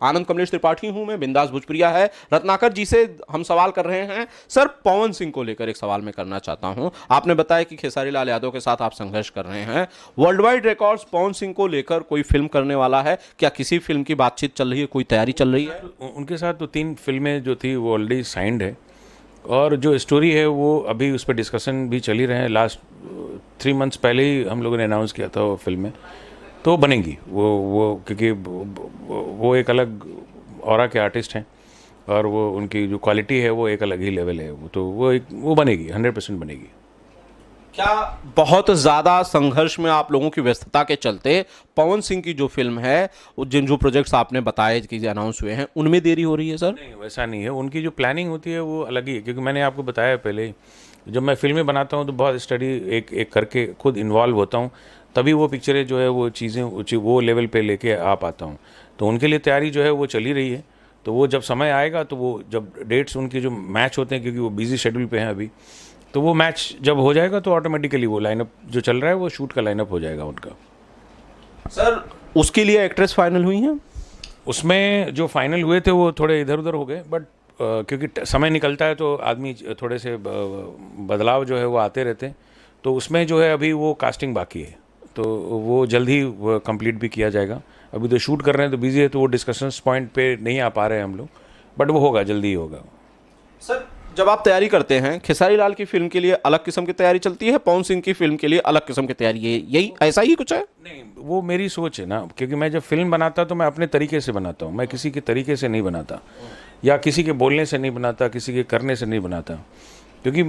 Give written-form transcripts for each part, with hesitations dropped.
आनंद कमलेश त्रिपाठी हूं मैं, बिंदास भोजपुरिया है। रत्नाकर जी से हम सवाल कर रहे हैं। सर, पवन सिंह को लेकर एक सवाल मैं करना चाहता हूं। आपने बताया कि खेसारी लाल यादव के साथ आप संघर्ष कर रहे हैं। World wide records Pawan Singh को लेकर कोई फिल्म करने वाला है क्या? किसी फिल्म की बातचीत चल रही है, कोई तैयारी चल रही है? उनके साथ तो 3 फिल्में जो थी वो ऑलरेडी साइंड है, और जो स्टोरी है वो अभी उस पर डिस्कशन भी चल ही रहे हैं। लास्ट 3 मंथ्स पहले ही हम लोगों ने अनाउंस किया था वो फिल्में तो बनेंगी। वो क्योंकि वो एक अलग ऑरा के आर्टिस्ट हैं, और वो उनकी जो क्वालिटी है वो एक अलग ही लेवल है। वो बनेगी, 100% बनेगी। क्या बहुत ज्यादा संघर्ष में आप लोगों की व्यस्तता के चलते पवन सिंह की जो फिल्म है, जिन जो प्रोजेक्ट्स आपने बताए कि अनाउंस हुए हैं, उनमें देरी हो रही है सर? नहीं, वैसा नहीं है। उनकी जो प्लानिंग होती है वो अलग ही है, क्योंकि मैंने आपको बताया पहले, जब मैं फिल्में बनाता हूँ तो बहुत स्टडी एक एक करके खुद इन्वॉल्व होता हूँ, तभी वो पिक्चरें जो है वो चीज़ें वो लेवल पे लेके आ पाता हूँ। तो उनके लिए तैयारी जो है वो चली रही है। तो वो जब समय आएगा तो वो जब डेट्स उनके जो मैच होते हैं, क्योंकि वो बिजी शेड्यूल पे हैं अभी, तो वो मैच जब हो जाएगा तो ऑटोमेटिकली वो लाइनअप जो चल रहा है वो शूट का लाइनअप हो जाएगा उनका। सर, उसके लिए एक्ट्रेस फाइनल हुई हैं? उसमें जो फाइनल हुए थे वो थोड़े इधर उधर हो गए, बट क्योंकि समय निकलता है तो आदमी थोड़े से बदलाव जो है वो आते रहते हैं। तो उसमें जो है अभी वो कास्टिंग बाकी है, तो वो जल्द ही कंप्लीट भी किया जाएगा। अभी तो शूट कर रहे हैं तो बिजी है, तो वो डिस्कशंस पॉइंट पे नहीं आ पा रहे हैं हम लोग, बट वो होगा, जल्दी ही होगा। सर, जब आप तैयारी करते हैं, खेसारी लाल की फिल्म के लिए अलग किस्म की तैयारी चलती है, पवन सिंह की फिल्म के लिए अलग किस्म की तैयारी है, यही ऐसा ही कुछ है? नहीं, वो मेरी सोच है ना, क्योंकि मैं जब फिल्म बनाता तो मैं अपने तरीके से बनाता हूँ, मैं किसी के तरीके से नहीं बनाता, या किसी के बोलने से नहीं बनाता, किसी के करने से नहीं बनाता। क्योंकि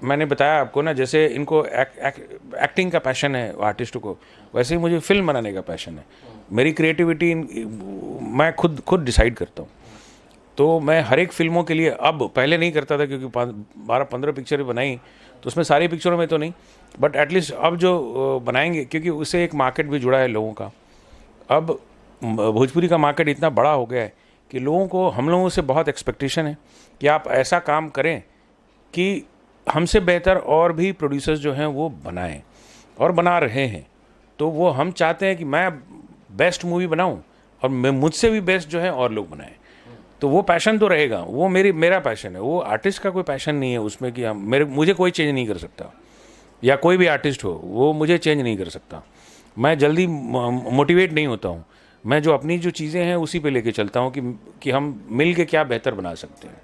मैंने बताया आपको ना, जैसे इनको एक्टिंग का पैशन है आर्टिस्टों को, वैसे ही मुझे फिल्म बनाने का पैशन है। मेरी क्रिएटिविटी मैं खुद डिसाइड करता हूँ। तो मैं हर एक फिल्मों के लिए, अब पहले नहीं करता था क्योंकि 12-15 पिक्चरें बनाई, तो उसमें सारी पिक्चरों में तो नहीं, बट एटलीस्ट अब जो बनाएंगे, क्योंकि उससे एक मार्केट भी जुड़ा है लोगों का। अब भोजपुरी का मार्केट इतना बड़ा हो गया है कि हम लोगों से बहुत एक्सपेक्टेशन है कि आप ऐसा काम करें कि हमसे बेहतर और भी प्रोड्यूसर्स जो हैं वो बनाएं, और बना रहे हैं। तो वो हम चाहते हैं कि मैं बेस्ट मूवी बनाऊं, और मुझसे भी बेस्ट जो है और लोग बनाएं। तो वो पैशन तो रहेगा, वो मेरा पैशन है। वो आर्टिस्ट का कोई पैशन नहीं है उसमें कि मुझे कोई चेंज नहीं कर सकता, या कोई भी आर्टिस्ट हो वो मुझे चेंज नहीं कर सकता। मैं जल्दी मोटिवेट नहीं होता हूँ। मैं जो अपनी जो चीज़ें हैं उसी पे लेके चलता हूँ कि हम मिल के क्या बेहतर बना सकते हैं।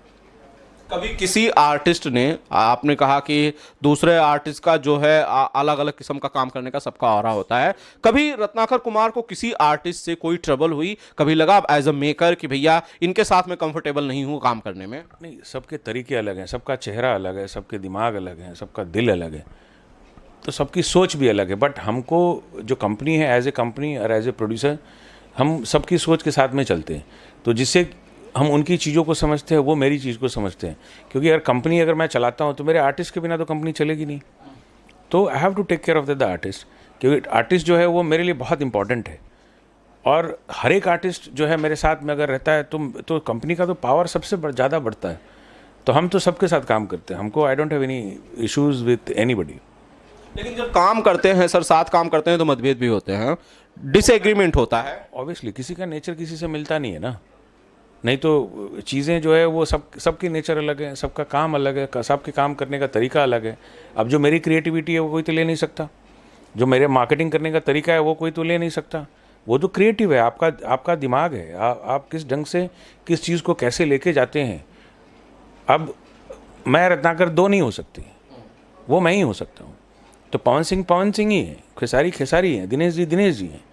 कभी किसी आर्टिस्ट ने, आपने कहा कि दूसरे आर्टिस्ट का जो है अलग अलग किस्म का काम करने का सबका ऑरा होता है, कभी रत्नाकर कुमार को किसी आर्टिस्ट से कोई ट्रबल हुई? कभी लगा एज अ मेकर कि भैया इनके साथ मैं कंफर्टेबल नहीं हूँ काम करने में? नहीं, सबके तरीके अलग हैं, सबका चेहरा अलग है, सबके दिमाग अलग है, सबका दिल अलग है, तो सबकी सोच भी अलग है। बट हमको जो कंपनी है, एज ए कंपनी और एज ए प्रोड्यूसर, हम सबकी सोच के साथ में चलते हैं। तो जिससे हम उनकी चीज़ों को समझते हैं, वो मेरी चीज़ को समझते हैं। क्योंकि अगर मैं चलाता हूँ तो मेरे आर्टिस्ट के बिना तो कंपनी चलेगी नहीं। तो I have to take care of the artist, क्योंकि आर्टिस्ट जो है वो मेरे लिए बहुत इंपॉर्टेंट है। और हर एक आर्टिस्ट जो है मेरे साथ में अगर रहता है तो कंपनी का तो पावर सबसे ज़्यादा बढ़ता है। तो हम तो सबके साथ काम करते हैं, हमको I don't have any issues with anybody. लेकिन जब काम करते हैं सर, साथ काम करते हैं, तो मतभेद भी होते हैं, डिसएग्रीमेंट होता है। ऑब्वियसली किसी का नेचर किसी से मिलता नहीं है ना। नहीं तो चीज़ें जो है वो सबकी नेचर अलग है, सबका काम अलग है, सबके काम करने का तरीका अलग है। अब जो मेरी क्रिएटिविटी है वो कोई तो ले नहीं सकता, जो मेरे मार्केटिंग करने का तरीका है वो कोई तो ले नहीं सकता। वो तो क्रिएटिव है, आपका दिमाग है, आप किस ढंग से किस चीज़ को कैसे लेके जाते हैं। अब मैं रत्नाकर 2 नहीं हो सकती, वो मैं ही हो सकता हूँ। तो पवन सिंह ही है, खेसारी हैं, दिनेश जी हैं।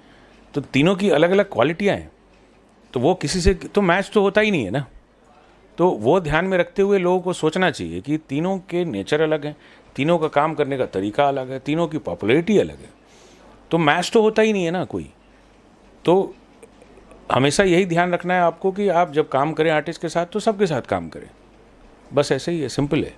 तो तीनों की अलग अलग क्वालिटियाँ हैं, तो वो किसी से तो मैच तो होता ही नहीं है ना। तो वो ध्यान में रखते हुए लोगों को सोचना चाहिए कि तीनों के नेचर अलग हैं, तीनों का काम करने का तरीका अलग है, तीनों की पॉपुलैरिटी अलग है, तो मैच तो होता ही नहीं है ना कोई। तो हमेशा यही ध्यान रखना है आपको कि आप जब काम करें आर्टिस्ट के साथ तो सबके साथ काम करें, बस ऐसे ही है, सिंपल है।